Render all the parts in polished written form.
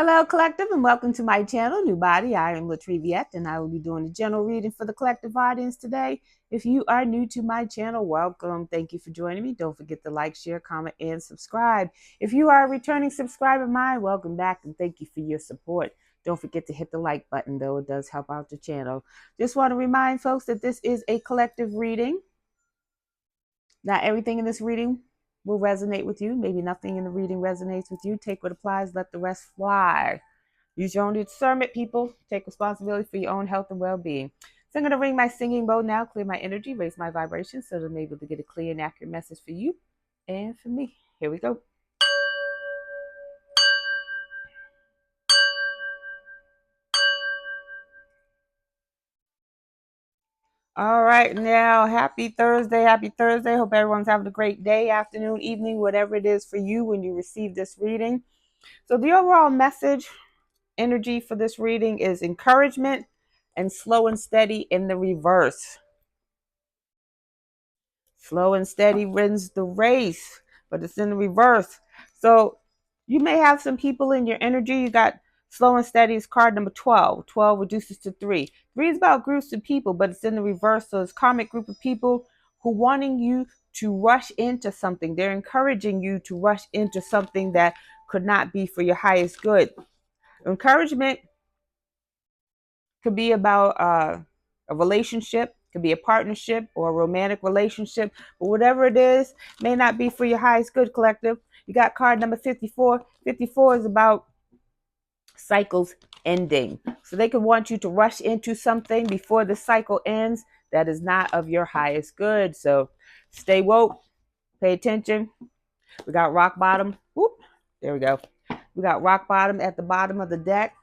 Hello, collective, and welcome to my channel, NUBODI. I am Latriviette, and I will be doing a general reading for the collective audience today. If you are new to my channel, welcome. Thank you for joining me. Don't forget to like, share, comment, and subscribe. If you are a returning subscriber of mine, welcome back, and thank you for your support. Don't forget to hit the like button, though. It does help out the channel. Just want to remind folks that this is a collective reading. Not everything in this reading will resonate with you. Maybe nothing in the reading resonates with you. Take what applies, let the rest fly. Use your own discernment, people. Take responsibility for your own health and well-being. So I'm going to ring my singing bowl now, clear my energy, raise my vibration so that I'm able to get a clear and accurate message for you and for me. Here we go. All right, now, happy Thursday. Happy Thursday. Hope everyone's having a great day, afternoon, evening, whatever it is for you when you receive this reading. So the overall message, energy for this reading is encouragement and slow and steady in the reverse. Slow and steady wins the race, but it's in the reverse. So you may have some people in your energy. You got slow and steady is card number 12. 12 reduces to 3. 3 is about groups of people, but it's in the reverse. So it's karmic group of people who wanting you to rush into something. They're encouraging you to rush into something that could not be for your highest good. Encouragement could be about a relationship, could be a partnership or a romantic relationship, but whatever it is, may not be for your highest good, collective. You got card number 54. 54 is about cycles ending. So they could want you to rush into something before the cycle ends that is not of your highest good. So stay woke, pay attention. We got rock bottom. Whoop, there we go. We got rock bottom at the bottom of the deck.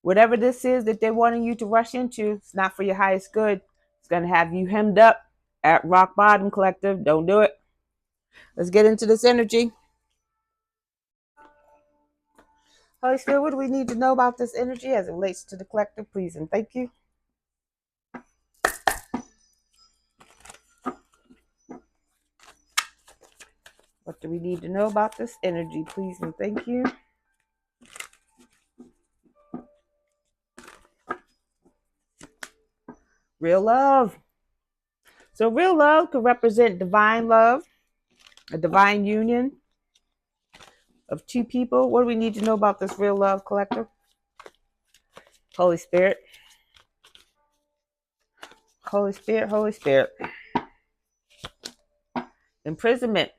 Whatever this is that they're wanting you to rush into, it's not for your highest good. It's going to have you hemmed up at rock bottom, collective. Don't do it. Let's get into this energy. Holy Spirit, what do we need to know about this energy as it relates to the collective? Please and thank you. What do we need to know about this energy? Please and thank you. Real love. So real love could represent divine love, a divine union of two people. What do we need to know about this real love, collective? Holy Spirit. Holy Spirit, Holy Spirit. Imprisonment.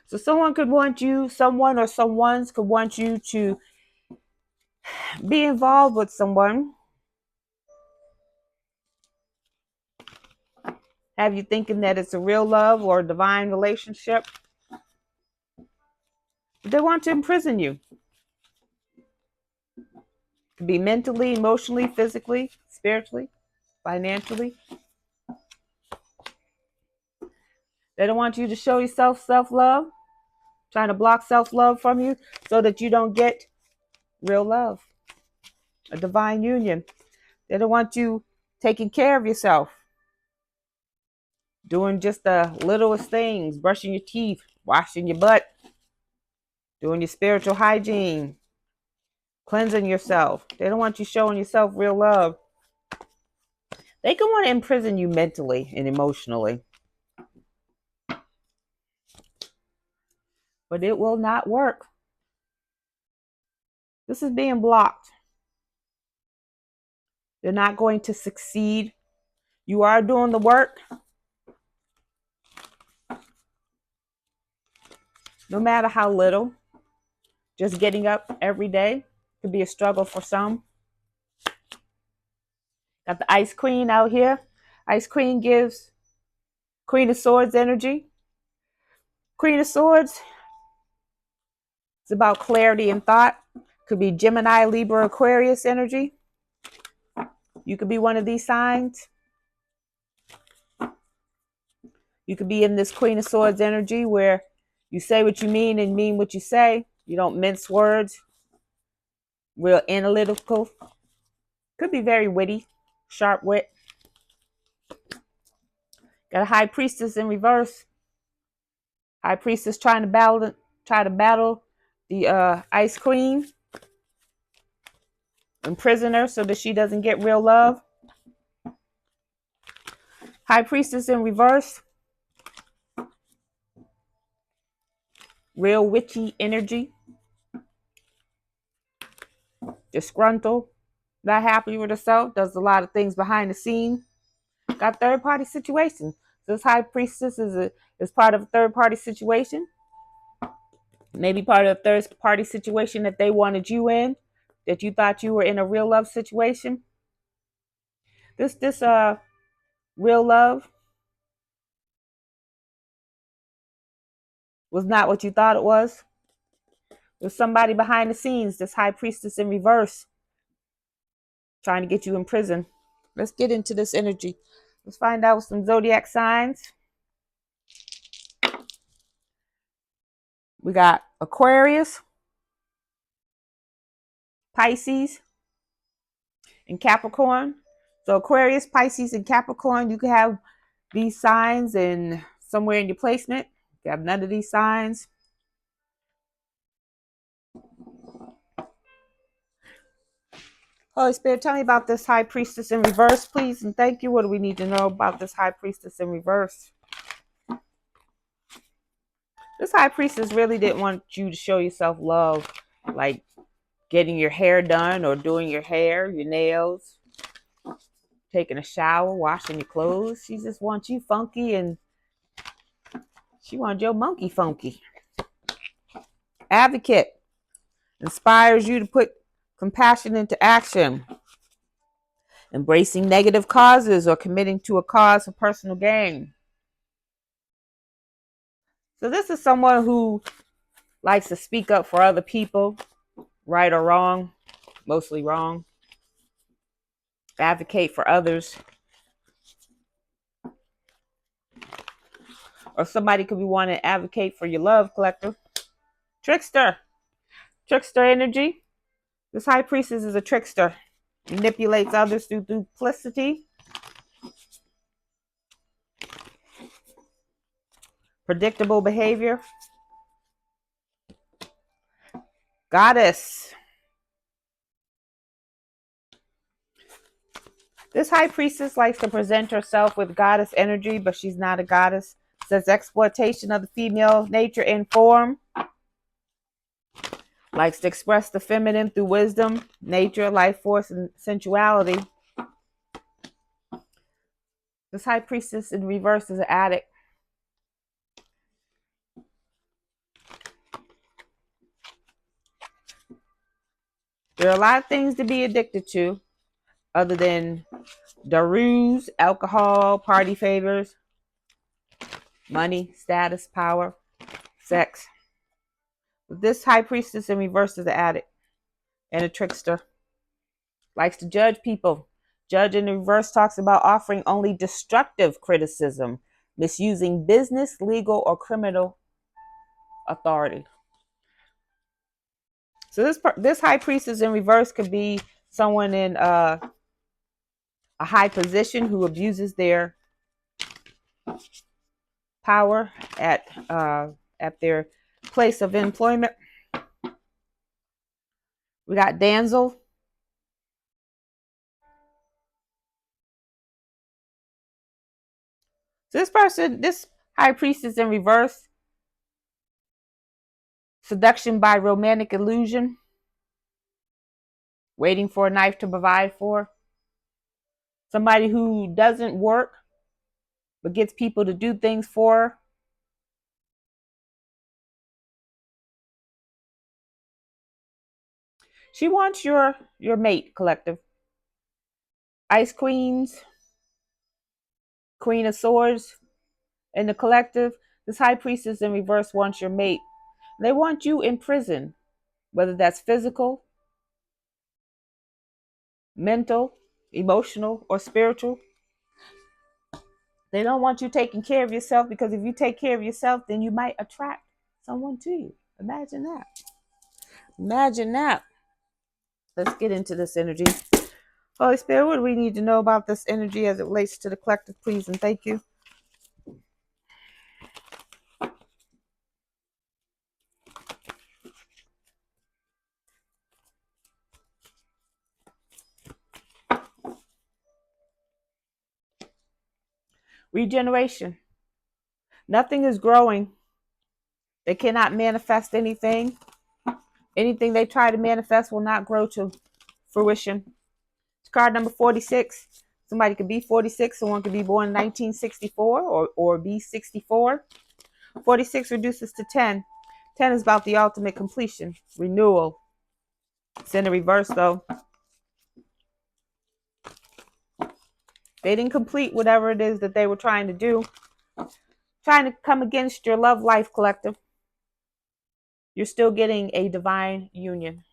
So someone could want you, someone or someone's could want you to be involved with someone. Have you thinking that it's a real love or a divine relationship? They want to imprison you. It could be mentally, emotionally, physically, spiritually, financially. They don't want you to show yourself self-love, trying to block self-love from you so that you don't get real love, a divine union. They don't want you taking care of yourself, doing just the littlest things, brushing your teeth, washing your butt, doing your spiritual hygiene, cleansing yourself. They don't want you showing yourself real love. They can want to imprison you mentally and emotionally. But it will not work. This is being blocked. They're not going to succeed. You are doing the work. No matter how little. Just getting up every day could be a struggle for some. Got the Ice Queen out here. Ice Queen gives Queen of Swords energy. Queen of Swords, it's about clarity and thought. Could be Gemini, Libra, Aquarius energy. You could be one of these signs. You could be in this Queen of Swords energy where you say what you mean and mean what you say. You don't mince words. Real analytical. Could be very witty, sharp wit. Got a High Priestess in reverse. High Priestess trying to battle the Ice Queen, imprison her so that she doesn't get real love. High Priestess in reverse, real witchy energy, disgruntled, not happy with herself, does a lot of things behind the scene. Got third party situation. So this High Priestess is part of a third party situation. Maybe part of a third party situation that they wanted you in, that you thought you were in a real love situation. This real love was not what you thought it was. There's somebody behind the scenes, this High Priestess in reverse, trying to get you in prison. Let's get into this energy. Let's find out some zodiac signs. We got Aquarius, Pisces, and Capricorn. So Aquarius, Pisces, and Capricorn, you can have these signs in somewhere in your placement. You have none of these signs. Holy Spirit, tell me about this High Priestess in reverse, please, and thank you. What do we need to know about this High Priestess in reverse? This High Priestess really didn't want you to show yourself love, like getting your hair done or doing your hair, your nails, taking a shower, washing your clothes. She just wants you funky, and she wants your monkey funky. Advocate inspires you to put compassion into action, embracing negative causes or committing to a cause for personal gain. So this is someone who likes to speak up for other people, right or wrong, mostly wrong. Advocate for others. Or somebody could be wanting to advocate for your love, collective. Trickster. Trickster energy. This High Priestess is a trickster. Manipulates others through duplicity. Predictable behavior. Goddess. This High Priestess likes to present herself with goddess energy, but she's not a goddess. It says exploitation of the female nature in form. Likes to express the feminine through wisdom, nature, life force, and sensuality. This High Priestess in reverse is an addict. There are a lot of things to be addicted to other than darus, alcohol, party favors, money, status, power, sex. But this High Priestess in reverse is an addict and a trickster. Likes to judge people. Judge in reverse talks about offering only destructive criticism, misusing business, legal, or criminal authority. So this High Priestess in reverse could be someone in a high position who abuses their power at their place of employment. We got damsel. So this High Priestess in reverse, seduction by romantic illusion, waiting for a knife to provide for. Somebody who doesn't work but gets people to do things for her. She wants your mate, collective. Ice Queens, Queen of Swords, in the collective. This High Priestess in reverse wants your mate. They want you in prison, whether that's physical, mental, emotional, or spiritual. They don't want you taking care of yourself, because if you take care of yourself, then you might attract someone to you. Imagine that. Imagine that. Let's get into this energy. Holy Spirit, what do we need to know about this energy as it relates to the collective, please, and thank you. Regeneration. Nothing is growing. They cannot manifest anything. Anything they try to manifest will not grow to fruition. Card number 46. Somebody could be 46. Someone could be born in 1964 or be 64. 46 reduces to 10. 10 is about the ultimate completion, renewal. It's in the reverse, though. They didn't complete whatever it is that they were trying to do. Trying to come against your love life, collective. You're still getting a divine union.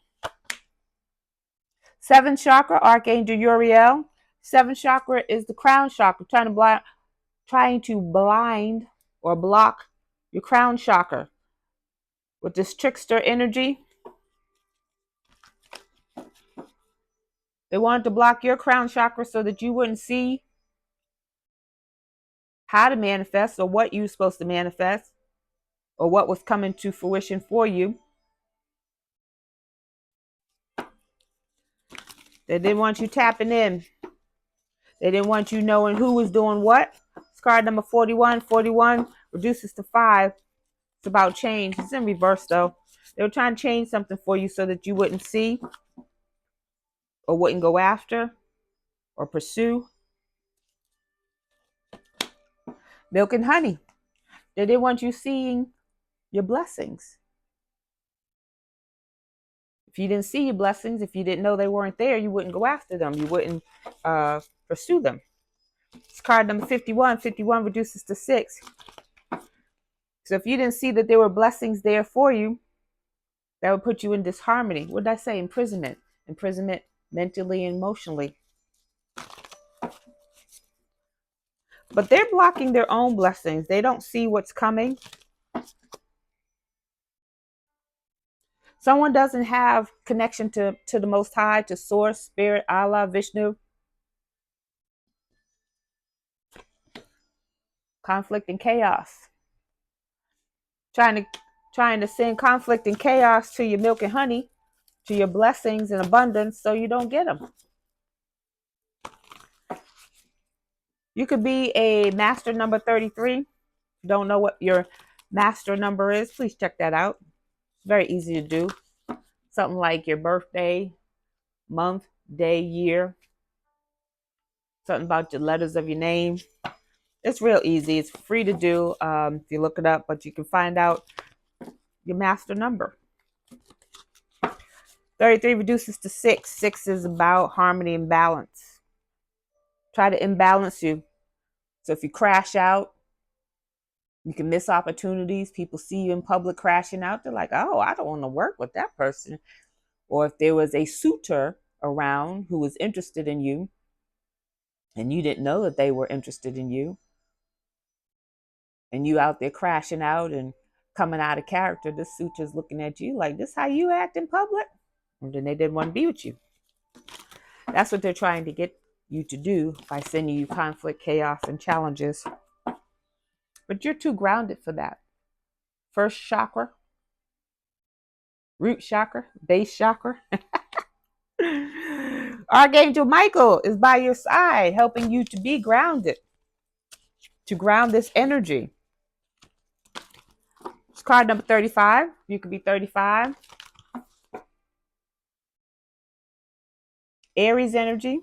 7th chakra, Archangel Uriel. 7th chakra is the crown chakra, trying to blind or block your crown chakra with this trickster energy. They wanted to block your crown chakra so that you wouldn't see how to manifest or what you were supposed to manifest or what was coming to fruition for you. They didn't want you tapping in. They didn't want you knowing who was doing what. It's card number 41. 41 reduces to 5. It's about change. It's in reverse, though. They were trying to change something for you so that you wouldn't see or wouldn't go after or pursue. Milk and honey. They didn't want you seeing your blessings. If you didn't see your blessings, if you didn't know they weren't there, you wouldn't go after them. You wouldn't pursue them. It's card number 51. 51 reduces to 6. So if you didn't see that there were blessings there for you, that would put you in disharmony. What did I say? Imprisonment. Imprisonment mentally and emotionally. But they're blocking their own blessings. They don't see what's coming. Someone doesn't have connection to the Most High, to Source, Spirit, Allah, Vishnu. Conflict and chaos. Trying to send conflict and chaos to your milk and honey, to your blessings and abundance, so you don't get them. You could be a master number 33. Don't know what your master number is, please check that out. It's very easy to do. Something like your birthday, month, day, year. Something about the letters of your name. It's real easy. It's free to do if you look it up, but you can find out your master number. 33 reduces to 6. 6 is about harmony and balance. Try to imbalance you. So if you crash out, you can miss opportunities. People see you in public crashing out. They're like, oh, I don't want to work with that person. Or if there was a suitor around who was interested in you and you didn't know that they were interested in you, and you out there crashing out and coming out of character, this suitor's looking at you like, this how you act in public? And then they didn't want to be with you. That's what they're trying to get you to do by sending you conflict, chaos, and challenges. But you're too grounded for that. First chakra, root chakra, base chakra. Archangel Michael is by your side, helping you to be grounded, to ground this energy. It's card number 35. You could be 35. Aries energy,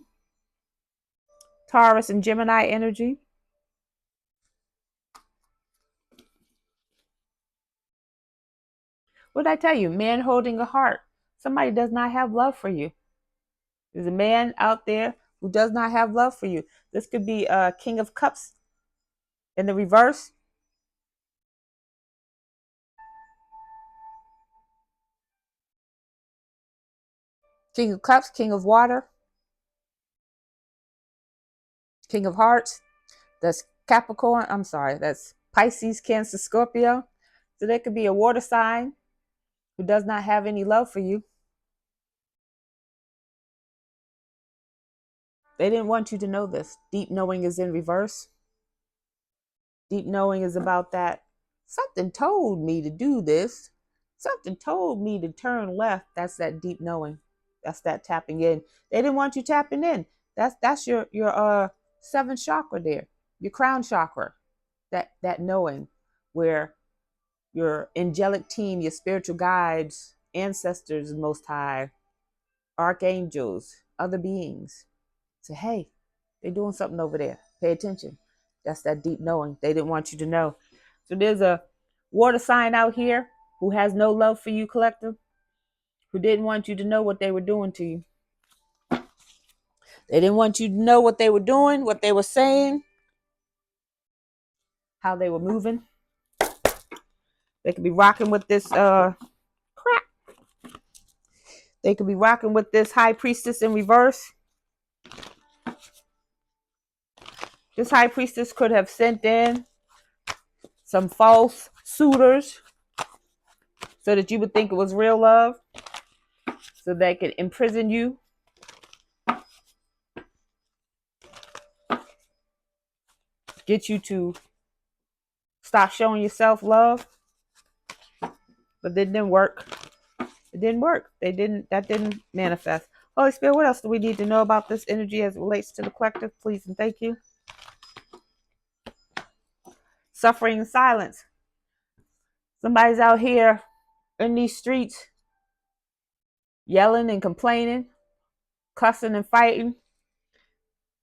Taurus and Gemini energy. What did I tell you? Man holding a heart. Somebody does not have love for you. There's a man out there who does not have love for you. This could be King of Cups in the reverse. King of Cups, King of Water, King of Hearts. That's Capricorn. I'm sorry. That's Pisces, Cancer, Scorpio. So there could be a water sign who does not have any love for you. They didn't want you to know this. Deep knowing is in reverse. Deep knowing is about that. Something told me to do this. Something told me to turn left. That's that deep knowing. That's that tapping in. They didn't want you tapping in. That's your 7th chakra there. your crown chakra, that knowing where your angelic team, your spiritual guides, ancestors, most high, archangels, other beings say, hey, they're doing something over there. Pay attention. That's that deep knowing. They didn't want you to know. So there's a water sign out here who has no love for you, collective, who didn't want you to know what they were doing to you. They didn't want you to know what they were doing, what they were saying, how they were moving. They could be rocking with this crap. They could be rocking with this high priestess in reverse. This high priestess could have sent in some false suitors so that you would think it was real love, so they could imprison you. Get you to stop showing yourself love. But it didn't work. It didn't work. That didn't manifest. Holy Spirit, what else do we need to know about this energy as it relates to the collective? Please and thank you. Suffering in silence. Somebody's out here in these streets yelling and complaining, cussing and fighting,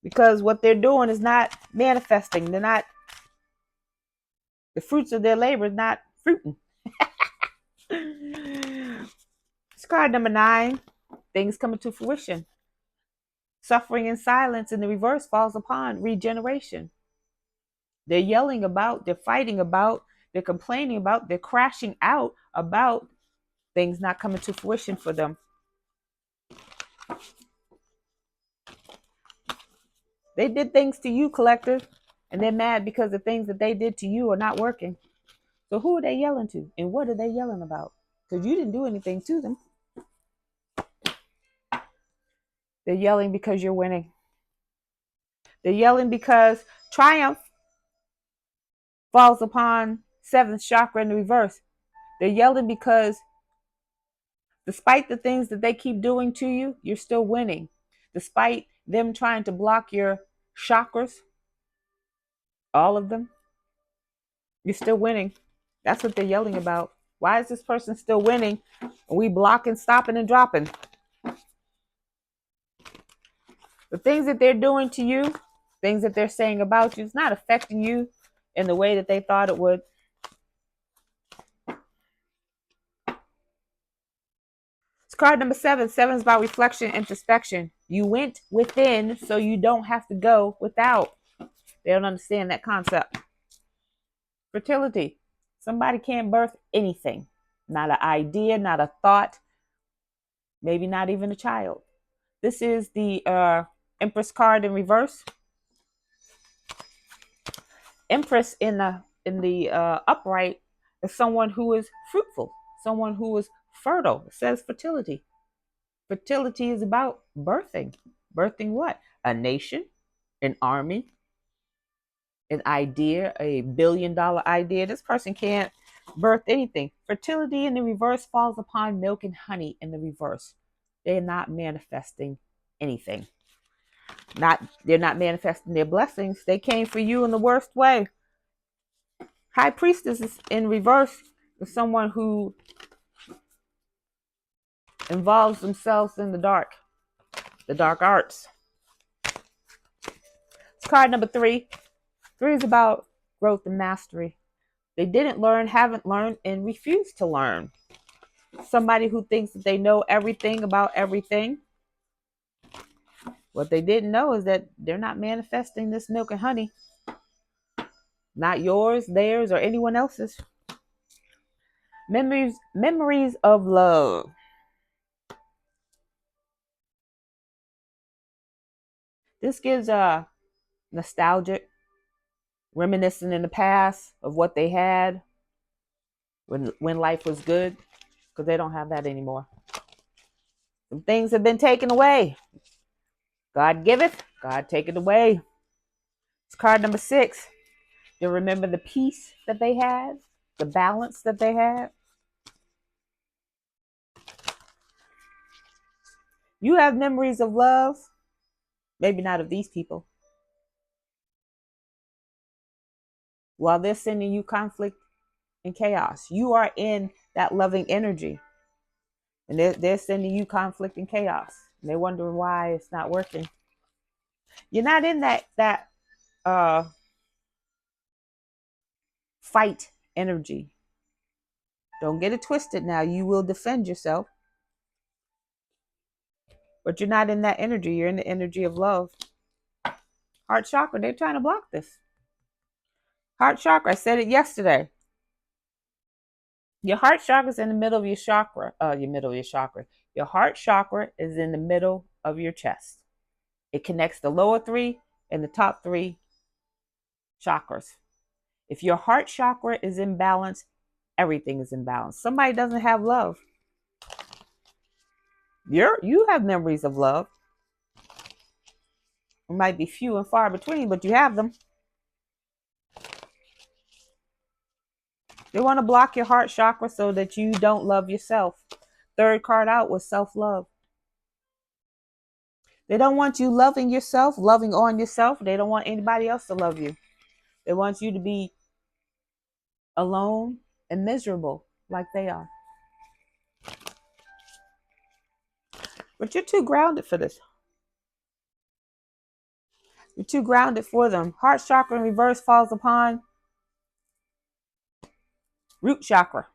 because what they're doing is not manifesting. They're not, the fruits of their labor is not fruiting. It's card number 9. Things coming to fruition. Suffering in silence in the reverse falls upon regeneration. They're yelling about, they're fighting about, they're complaining about, they're crashing out about things not coming to fruition for them. They did things to you, collective, and they're mad because the things that they did to you are not working. So who are they yelling to? And what are they yelling about? Because you didn't do anything to them. They're yelling because you're winning. They're yelling because triumph falls upon 7th chakra in the reverse. They're yelling because despite the things that they keep doing to you, you're still winning. Despite them trying to block your chakras, all of them, you're still winning. That's what they're yelling about. Why is this person still winning? We blocking, stopping, and dropping. The things that they're doing to you, things that they're saying about you, it's not affecting you in the way that they thought it would. It's card number 7. 7 is about reflection, introspection. You went within so you don't have to go without. They don't understand that concept. Fertility. Somebody can't birth anything. Not an idea, not a thought, maybe not even a child. This is the Empress card in reverse. Empress in the upright is someone who is fruitful, someone who is fertile. It says fertility. Fertility is about birthing. Birthing what? A nation, an army, an idea, a billion-dollar idea. This person can't birth anything. Fertility in the reverse falls upon milk and honey in the reverse. They're not manifesting anything. They're not manifesting their blessings. They came for you in the worst way. High priestess is in reverse is someone who involves themselves in the dark arts. It's card number 3. 3 is about growth and mastery. They didn't learn, haven't learned, and refuse to learn. Somebody who thinks that they know everything about everything. What they didn't know is that they're not manifesting this milk and honey. Not yours, theirs, or anyone else's. Memories of love. This gives a nostalgic, reminiscing in the past of what they had when life was good, because they don't have that anymore. Some things have been taken away. God giveth, God taketh away. It's card number 6. You remember the peace that they had, the balance that they had. You have memories of love, maybe not of these people. while they're sending you conflict and chaos. You are in that loving energy, and they're sending you conflict and chaos. And they're wondering why it's not working. You're not in that uh fight energy. Don't get it twisted now. You will defend yourself, but you're not in that energy. You're in the energy of love. Heart chakra, they're trying to block this. Heart chakra, I said it yesterday. Your heart chakra is in the middle of your chakra. Your heart chakra is in the middle of your chest. It connects the lower three and the top three chakras. If your heart chakra is in balance, everything is in balance. Somebody doesn't have love. You have memories of love. It might be few and far between, but you have them. They want to block your heart chakra so that you don't love yourself. Third card out was self-love. They don't want you loving yourself, loving on yourself. They don't want anybody else to love you. They want you to be alone and miserable like they are. But you're too grounded for this. You're too grounded for them. Heart chakra in reverse falls upon root chakra.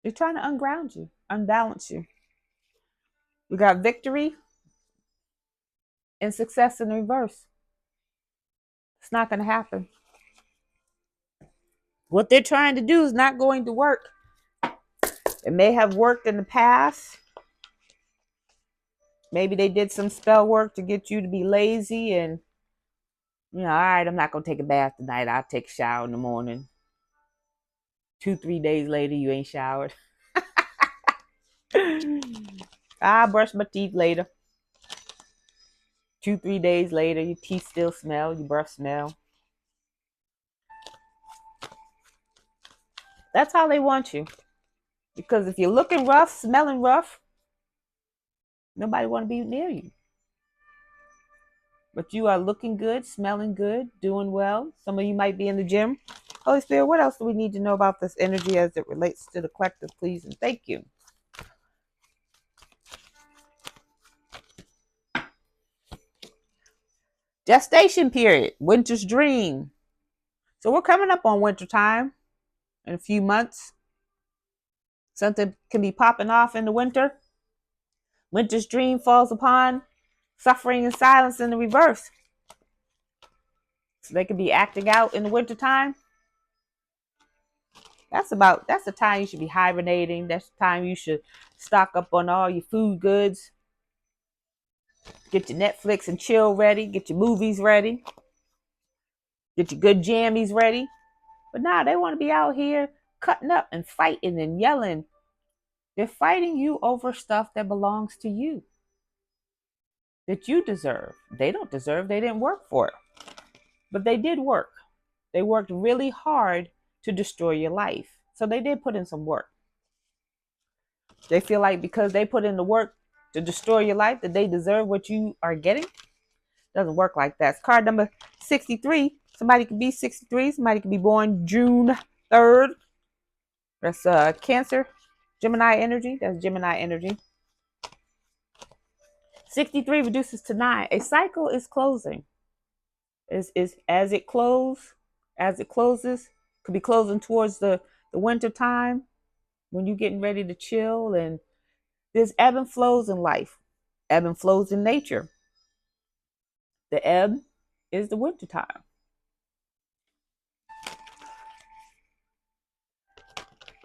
They're trying to unground you, unbalance you. We got victory and success in reverse. It's not going to happen. What they're trying to do is not going to work. It may have worked in the past. Maybe they did some spell work to get you to be lazy and, all right, I'm not going to take a bath tonight. I'll take a shower in the morning. 2-3 days later, you ain't showered. I'll brush my teeth later. 2-3 days later, your teeth still smell, your breath smell. That's how they want you. Because if you're looking rough, smelling rough, nobody want to be near you. But you are looking good, smelling good, doing well. Some of you might be in the gym. Holy Spirit, what else do we need to know about this energy as it relates to the collective, please? And thank you. Gestation period, winter's dream. So we're coming up on winter time in a few months. Something can be popping off in the winter. Winter's dream falls upon suffering and silence in the reverse. So they can be acting out in the wintertime. That's the time you should be hibernating. That's the time you should stock up on all your food goods. Get your Netflix and chill ready. Get your movies ready. Get your good jammies ready. But now they want to be out here cutting up and fighting and yelling. They're fighting you over stuff that belongs to you, that you deserve. They don't deserve. They didn't work for it. But they did work. They worked really hard to destroy your life. So they did put in some work. They feel like because they put in the work to destroy your life that they deserve what you are getting. Doesn't work like that. It's card number 63. Somebody could be 63. Somebody could be born June 3rd. That's Cancer, Gemini energy. That's Gemini energy. 63 reduces to 9. A cycle is closing. Is as it closes, could be closing towards the winter time when you're getting ready to chill, and there's ebb and flows in life, ebb and flows in nature. The ebb is the winter time.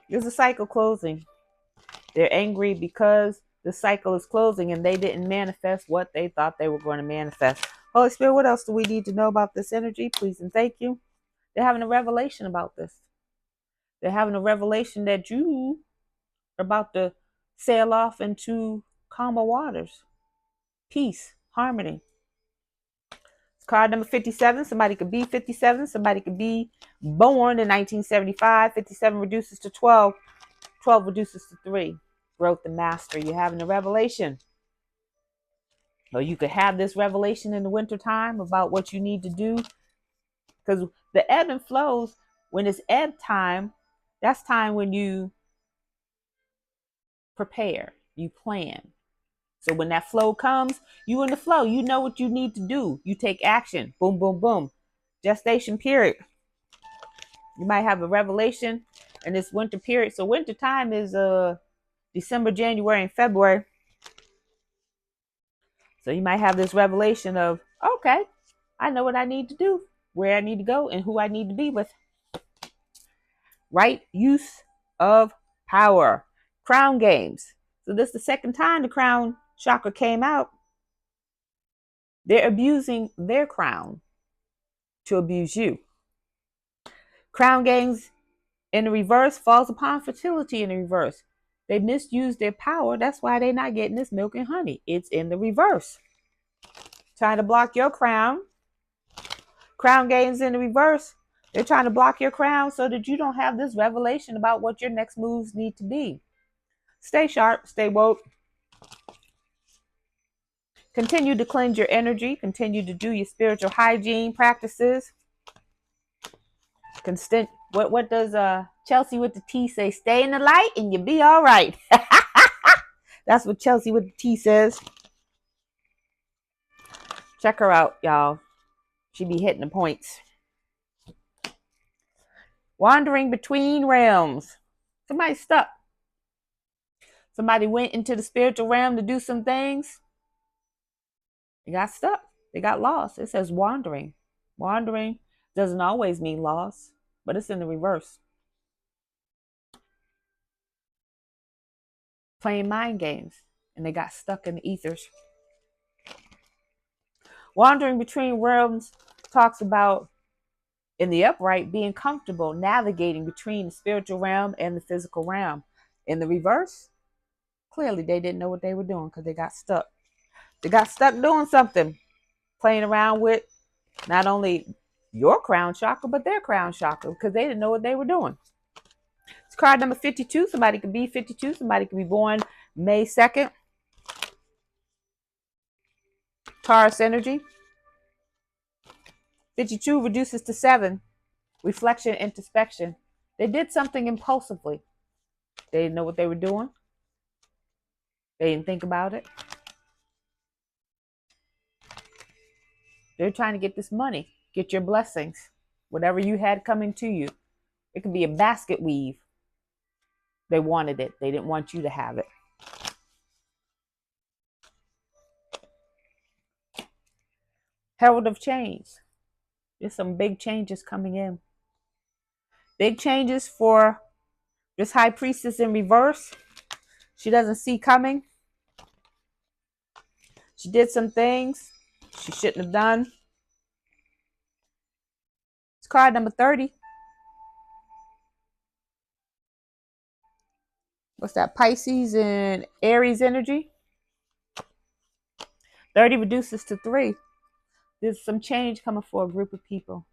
There's a cycle closing. They're angry because the cycle is closing and they didn't manifest what they thought they were going to manifest. Holy Spirit, what else do we need to know about this energy? Please and thank you. They're having a revelation about this. They're having a revelation that you are about to sail off into calmer waters. Peace, harmony. It's card number 57. Somebody could be 57. Somebody could be born in 1975. 57 reduces to 12. 12 reduces to 3. Growth and mastery. You're having a revelation. Or you could have this revelation in the wintertime about what you need to do. Because the ebb and flows, when it's ebb time, that's time when you prepare, you plan. So when that flow comes, you in the flow, you know what you need to do. You take action. Boom, boom, boom. Gestation period. You might have a revelation in this winter period. So winter time is December, January, and February. So you might have this revelation of, okay, I know what I need to do, where I need to go, and who I need to be with. Right use of power. Crown games. So this is the second time the crown chakra came out. They're abusing their crown to abuse you. Crown games in the reverse falls upon fertility in the reverse. They misuse their power. That's why they're not getting this milk and honey. It's in the reverse. Trying to block your crown. Crown games in the reverse. They're trying to block your crown so that you don't have this revelation about what your next moves need to be. Stay sharp. Stay woke. Continue to cleanse your energy. Continue to do your spiritual hygiene practices. What does Chelsea with the T say? Stay in the light and you'll be all right. That's what Chelsea with the T says. Check her out, y'all. She be hitting the points. Wandering between realms. Somebody's stuck. Somebody went into the spiritual realm to do some things. They got stuck. They got lost. It says wandering. Wandering doesn't always mean loss, but it's in the reverse. Playing mind games, and they got stuck in the ethers. Wandering between realms talks about, in the upright, being comfortable navigating between the spiritual realm and the physical realm. In the reverse, clearly they didn't know what they were doing because they got stuck. They got stuck doing something, playing around with not only your crown chakra, but their crown chakra because they didn't know what they were doing. It's card number 52. Somebody could be 52. Somebody could be born May 2nd. Taurus energy. 52 reduces to 7. Reflection, introspection. They did something impulsively. They didn't know what they were doing. They didn't think about it. They're trying to get this money, get your blessings, whatever you had coming to you. It could be a basket weave. They wanted it. They didn't want you to have it. Herald of change. There's some big changes coming in. Big changes for this high priestess in reverse. She doesn't see coming. She did some things she shouldn't have done. It's card number 30. What's that? Pisces and Aries energy. 30 reduces to 3. There's some change coming for a group of people.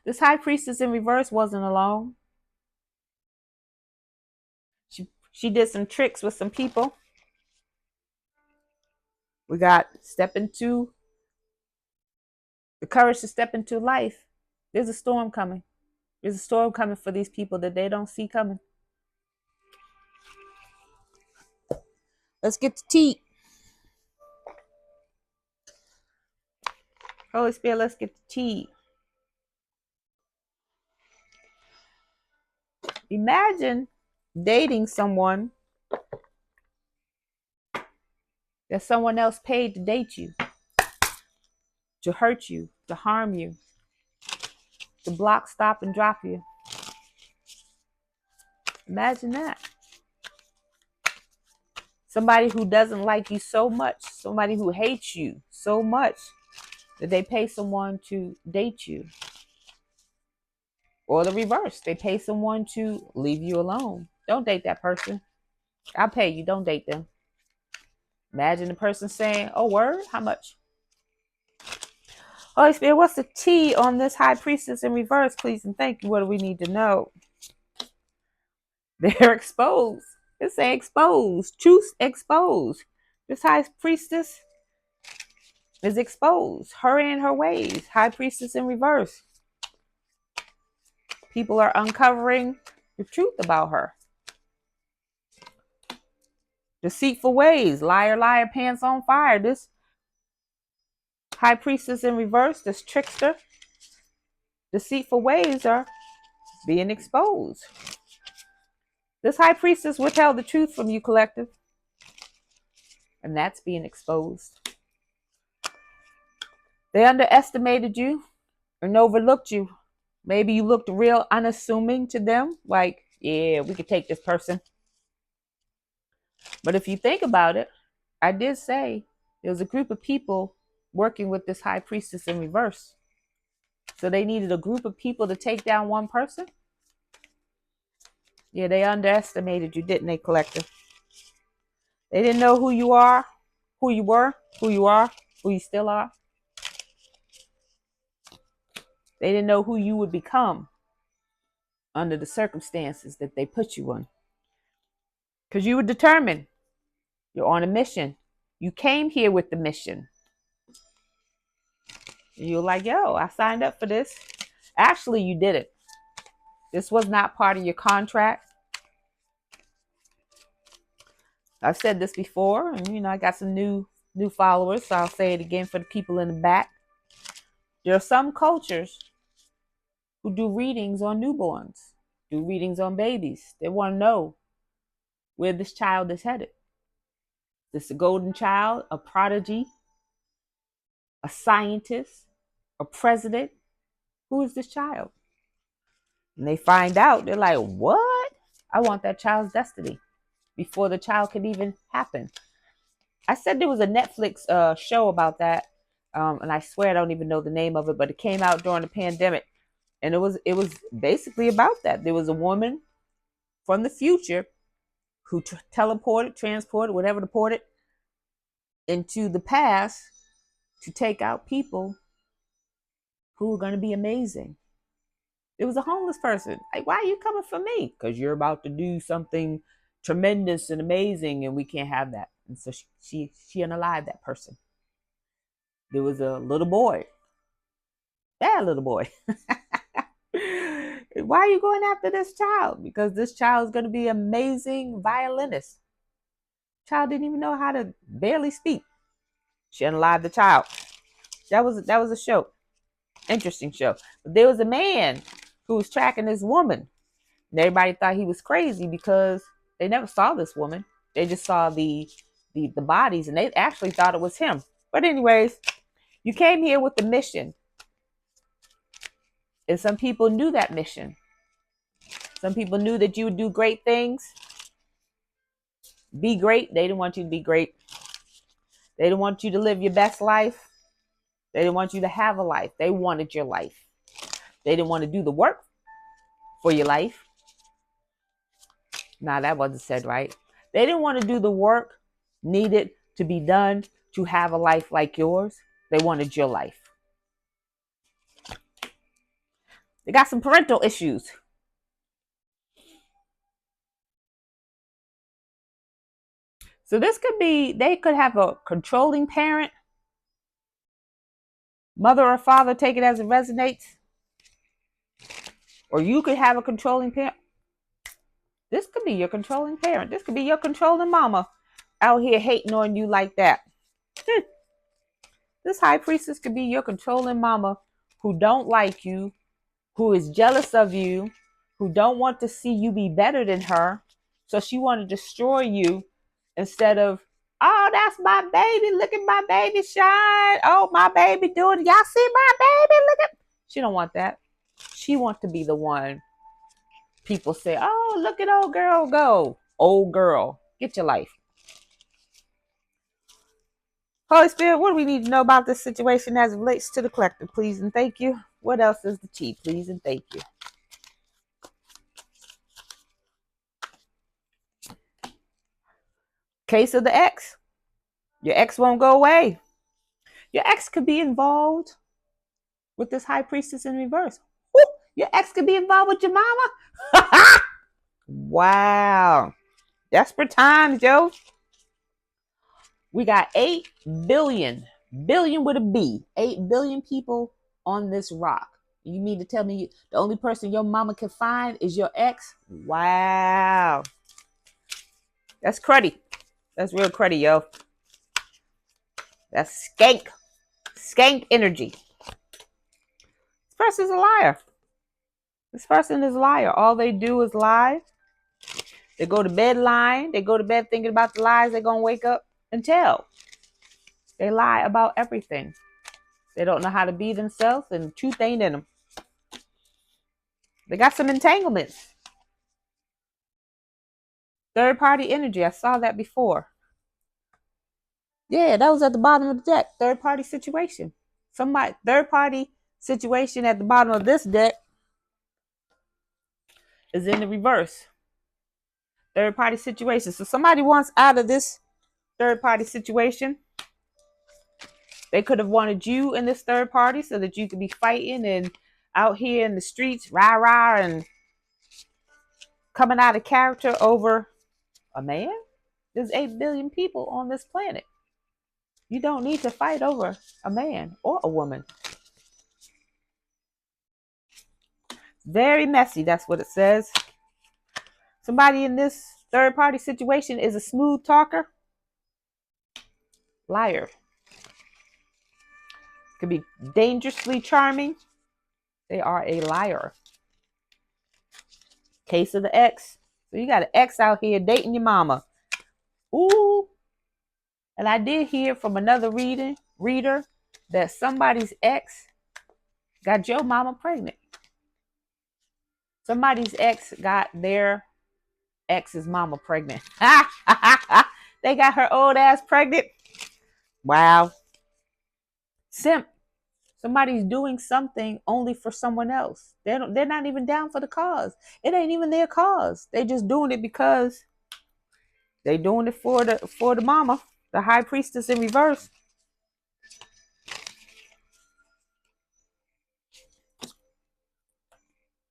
This high priestess in reverse wasn't alone. She did some tricks with some people. We got step into the courage to step into life. There's a storm coming. There's a storm coming for these people that they don't see coming. Let's get to tea. Holy Spirit, let's get to tea. Imagine dating someone that someone else paid to date you, to hurt you, to harm you, to block, stop, and drop you. Imagine that. Somebody who doesn't like you so much, somebody who hates you so much that they pay someone to date you. Or the reverse, they pay someone to leave you alone. Don't date that person. I'll pay you, don't date them. Imagine the person saying, oh, word? How much? Holy Spirit, what's the T on this high priestess in reverse, please and thank you? What do we need to know? They're exposed. It say exposed. Truth exposed. This high priestess is exposed. Her and her ways. High priestess in reverse. People are uncovering the truth about her. Deceitful ways. Liar, liar, pants on fire. This high priestess in reverse, this trickster. Deceitful ways are being exposed. This high priestess withheld the truth from you, collective. And that's being exposed. They underestimated you and overlooked you. Maybe you looked real unassuming to them. Like, yeah, we could take this person. But if you think about it, I did say there was a group of people working with this high priestess in reverse. So they needed a group of people to take down one person. Yeah, they underestimated you, didn't they, collective? They didn't know who you are, who you were, who you are, who you still are. They didn't know who you would become under the circumstances that they put you in. Because you were determined. You're on a mission. You came here with the mission. You're like, yo, I signed up for this. Actually, you didn't. This was not part of your contract. I've said this before, and I got some new followers, so I'll say it again for the people in the back. There are some cultures who do readings on newborns, do readings on babies. They want to know where this child is headed. Is this a golden child, a prodigy, a scientist, a president? Who is this child? And they find out, they're like, what? I want that child's destiny before the child could even happen. I said there was a Netflix show about that, and I swear I don't even know the name of it, but it came out during the pandemic, and it was basically about that. There was a woman from the future who transported, whatever deported, into the past to take out people who were going to be amazing. It was a homeless person. Like, why are you coming for me? Because you're about to do something tremendous and amazing, and we can't have that. And so she unalived that person. There was a little boy, bad little boy. Why are you going after this child? Because this child is going to be an amazing violinist. Child didn't even know how to barely speak. She unalived the child. That was a show, interesting show. But there was a man who was tracking this woman. And everybody thought he was crazy because they never saw this woman. They just saw the bodies, and they actually thought it was him. But anyways, you came here with the mission. And some people knew that mission. Some people knew that you would do great things. Be great. They didn't want you to be great. They didn't want you to live your best life. They didn't want you to have a life. They wanted your life. They didn't want to do the work for your life. Nah, that wasn't said right. They didn't want to do the work needed to be done to have a life like yours. They wanted your life. They got some parental issues. So this could be, they could have a controlling parent, mother or father, take it as it resonates. Or you could have a controlling parent. This could be your controlling parent. This could be your controlling mama out here hating on you like that. This high priestess could be your controlling mama who don't like you, who is jealous of you, who don't want to see you be better than her. So she want to destroy you instead of, oh, that's my baby. Look at my baby shine. Oh, my baby doing it. Y'all see my baby? Look at. She don't want that. She wants to be the one people say, oh, look at old girl go. Old girl, get your life. Holy Spirit, what do we need to know about this situation as it relates to the collective? Please and thank you. What else is the tea? Please and thank you. Case of the ex. Your ex won't go away. Your ex could be involved with this high priestess in reverse. Woo! Your ex could be involved with your mama. Wow. Desperate times, yo. We got 8 billion Billion with a B. 8 billion people on this rock. You mean to tell me the only person your mama can find is your ex? Wow. That's cruddy. That's real cruddy, yo. That's skank. Skank energy. This person's a liar. This person is a liar. All they do is lie. They go to bed lying. They go to bed thinking about the lies they're going to wake up and tell. They lie about everything. They don't know how to be themselves, and the truth ain't in them. They got some entanglements. Third party energy. I saw that before. Yeah, that was at the bottom of the deck. Third party situation. Somebody, third party situation at the bottom of this deck is in the reverse. Third party situation. So somebody wants out of this third party situation. They could have wanted you in this third party so that you could be fighting and out here in the streets, rah rah, and coming out of character over a man. There's 8 billion people on this planet. You don't need to fight over a man or a woman. Very messy, that's what it says. Somebody in this third party situation is a smooth talker. Liar. Could be dangerously charming. They are a liar. Case of the ex. So you got an ex out here dating your mama. Ooh. And I did hear from another reader that somebody's ex got your mama pregnant. Somebody's ex got their ex's mama pregnant. They got her old ass pregnant. Wow. Simp. Somebody's doing something only for someone else. They're not even down for the cause. It ain't even their cause. They just doing it because they doing it for the mama, the high priestess in reverse.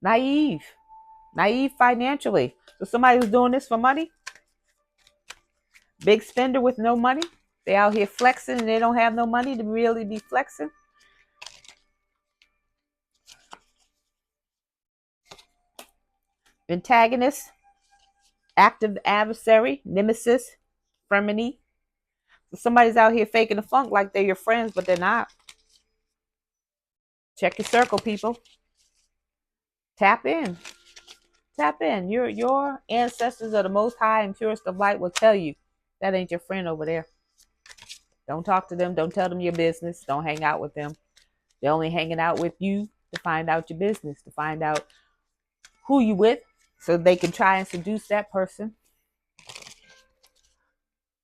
Naive financially. So somebody who's doing this for money, big spender with no money. They out here flexing and they don't have no money to really be flexing. Antagonist, active adversary, nemesis, frenemy. So somebody's out here faking the funk like they're your friends, but they're not. Check your circle, people. Tap in. Tap in. Your ancestors are the most high and purest of light will tell you that ain't your friend over there. Don't talk to them. Don't tell them your business. Don't hang out with them. They're only hanging out with you to find out your business, to find out who you with, so they can try and seduce that person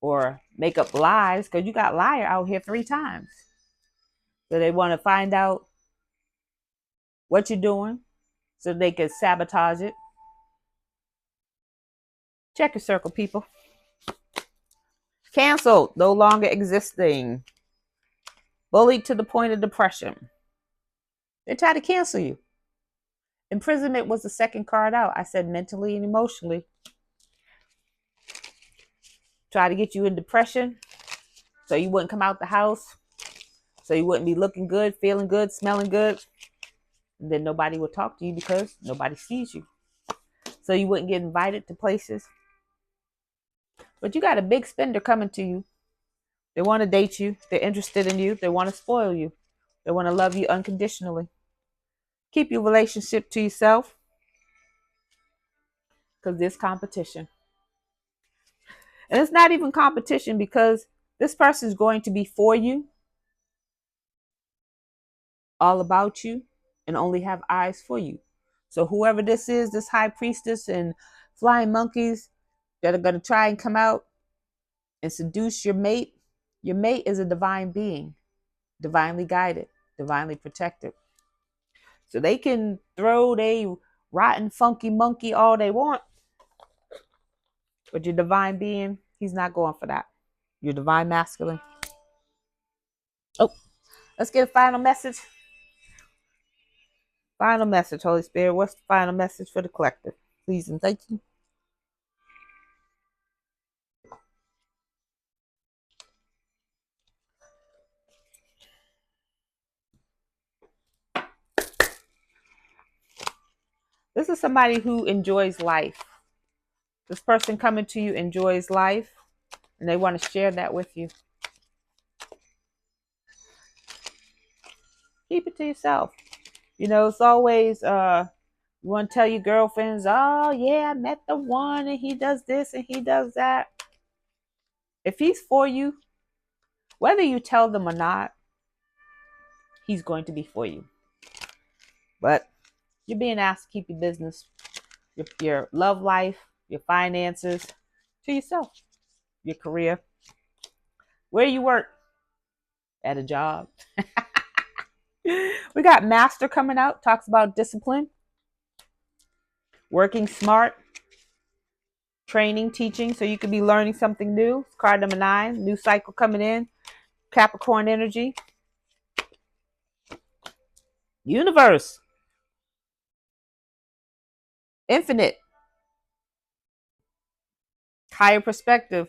or make up lies, because you got liar out here 3 times. So they want to find out what you're doing so they can sabotage it. Check your circle, people. Canceled, no longer existing. Bullied to the point of depression. They try to cancel you. Imprisonment was the second card out. I said mentally and emotionally. Try to get you in depression so you wouldn't come out the house, so you wouldn't be looking good, feeling good, smelling good. And then nobody would talk to you because nobody sees you. So you wouldn't get invited to places. But you got a big spender coming to you. They want to date you. They're interested in you. They want to spoil you. They want to love you unconditionally. Keep your relationship to yourself, because there's competition. And it's not even competition, because this person is going to be for you, all about you, and only have eyes for you. So whoever this is, this high priestess and flying monkeys that are going to try and come out and seduce your mate is a divine being, divinely guided, divinely protected. So they can throw they rotten, funky monkey all they want, but your divine being, he's not going for that. Your divine masculine. Oh, let's get a final message. Final message, Holy Spirit. What's the final message for the collective? Please and thank you. This is somebody who enjoys life. This person coming to you enjoys life, and they want to share that with you. Keep it to yourself. You know, it's always you want to tell your girlfriends, oh yeah, I met the one and he does this and he does that. If he's for you, whether you tell them or not, he's going to be for you. But you're being asked to keep your business, your love life, your finances to yourself, your career, where you work, at a job. We got Master coming out, talks about discipline, working smart, training, teaching, so you could be learning something new. It's card number 9, new cycle coming in, Capricorn energy. Universe, infinite, higher perspective.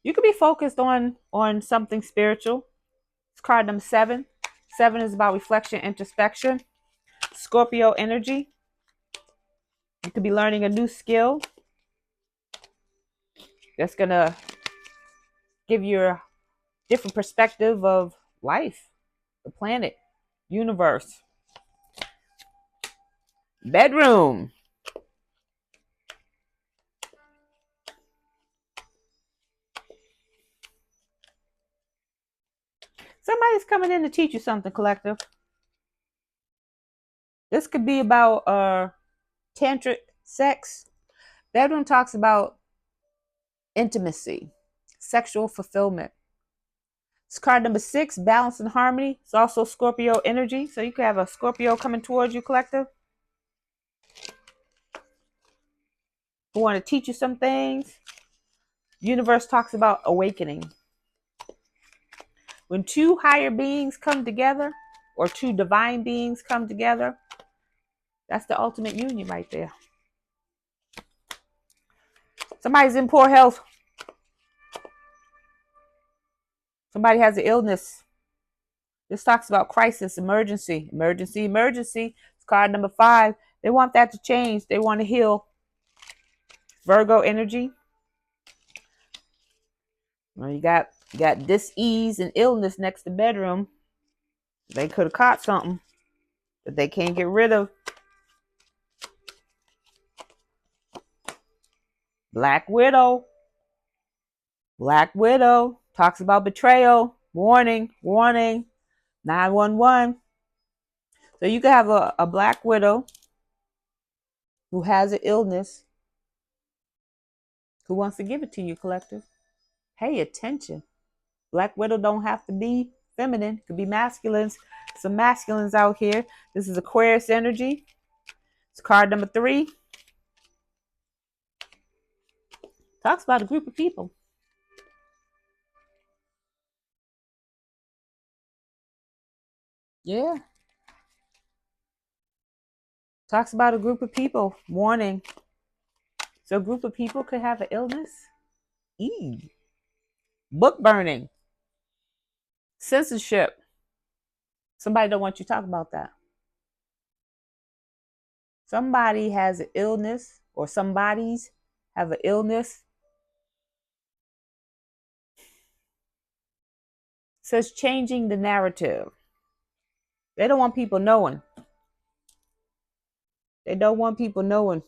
You could be focused on something spiritual. It's card number 7. 7 is about reflection, introspection. Scorpio energy. You could be learning a new skill that's going to give you a different perspective of life, the planet, universe. Bedroom. Somebody's coming in to teach you something, collective. This could be about tantric sex. Bedroom talks about intimacy, sexual fulfillment. It's card number 6, balance and harmony. It's also Scorpio energy. So you could have a Scorpio coming towards you, collective, who want to teach you some things. Universe talks about awakening. When two higher beings come together, or two divine beings come together, that's the ultimate union right there. Somebody's in poor health. Somebody has an illness. This talks about crisis, emergency, emergency, emergency. It's card number 5. They want that to change. They want to heal. Virgo energy. Well, you got dis-ease and illness next to bedroom. They could have caught something that they can't get rid of. Black Widow. Black Widow talks about betrayal. Warning, warning. 911. So you could have a Black Widow who has an illness, who wants to give it to you, collective. Pay attention. Black Widow don't have to be feminine. It could be masculines. Some masculines out here. This is Aquarius energy. It's card number 3. Talks about a group of people. Yeah. Talks about a group of people. Warning. So a group of people could have an illness. Book burning. Censorship. Somebody don't want you to talk about that. Somebody has an illness, or somebodies have an illness. It says changing the narrative. They don't want people knowing. They don't want people knowing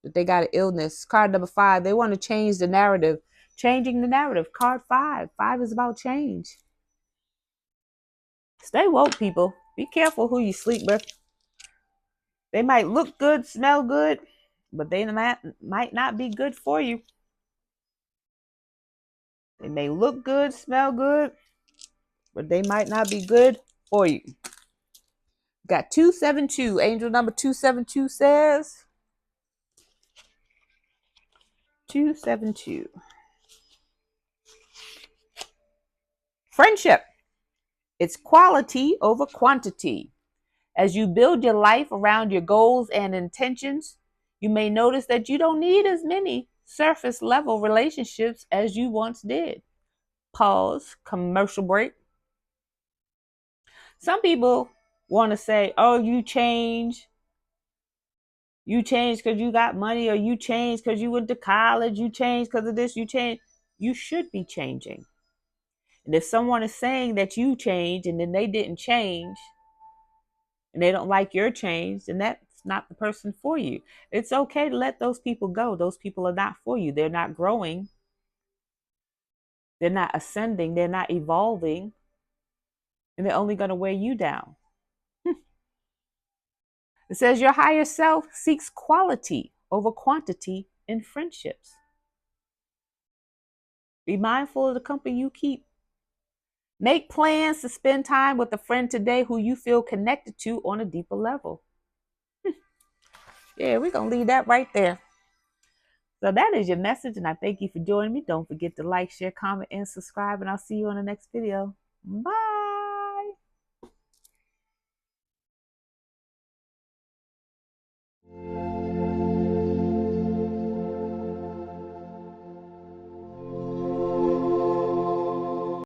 that they got an illness. Card number 5. They want to change the narrative. Changing the narrative. Card 5. 5 is about change. Stay woke, people. Be careful who you sleep with. They might look good, smell good, but they might not be good for you. They may look good, smell good, but they might not be good for you. Got 272. Angel number 272 says 272. Friendship. It's quality over quantity. As you build your life around your goals and intentions, you may notice that you don't need as many surface level relationships as you once did. Pause. Commercial break. Some people want to say, oh, you change. You change because you got money, or you change because you went to college. You change because of this. You change. You should be changing. And if someone is saying that you change and then they didn't change and they don't like your change, then that's not the person for you. It's okay to let those people go. Those people are not for you. They're not growing. They're not ascending. They're not evolving. And they're only going to weigh you down. It says your higher self seeks quality over quantity in friendships. Be mindful of the company you keep. Make plans to spend time with a friend today who you feel connected to on a deeper level. Yeah, we're going to leave that right there. So that is your message, and I thank you for joining me. Don't forget to like, share, comment, and subscribe, and I'll see you on the next video. Bye.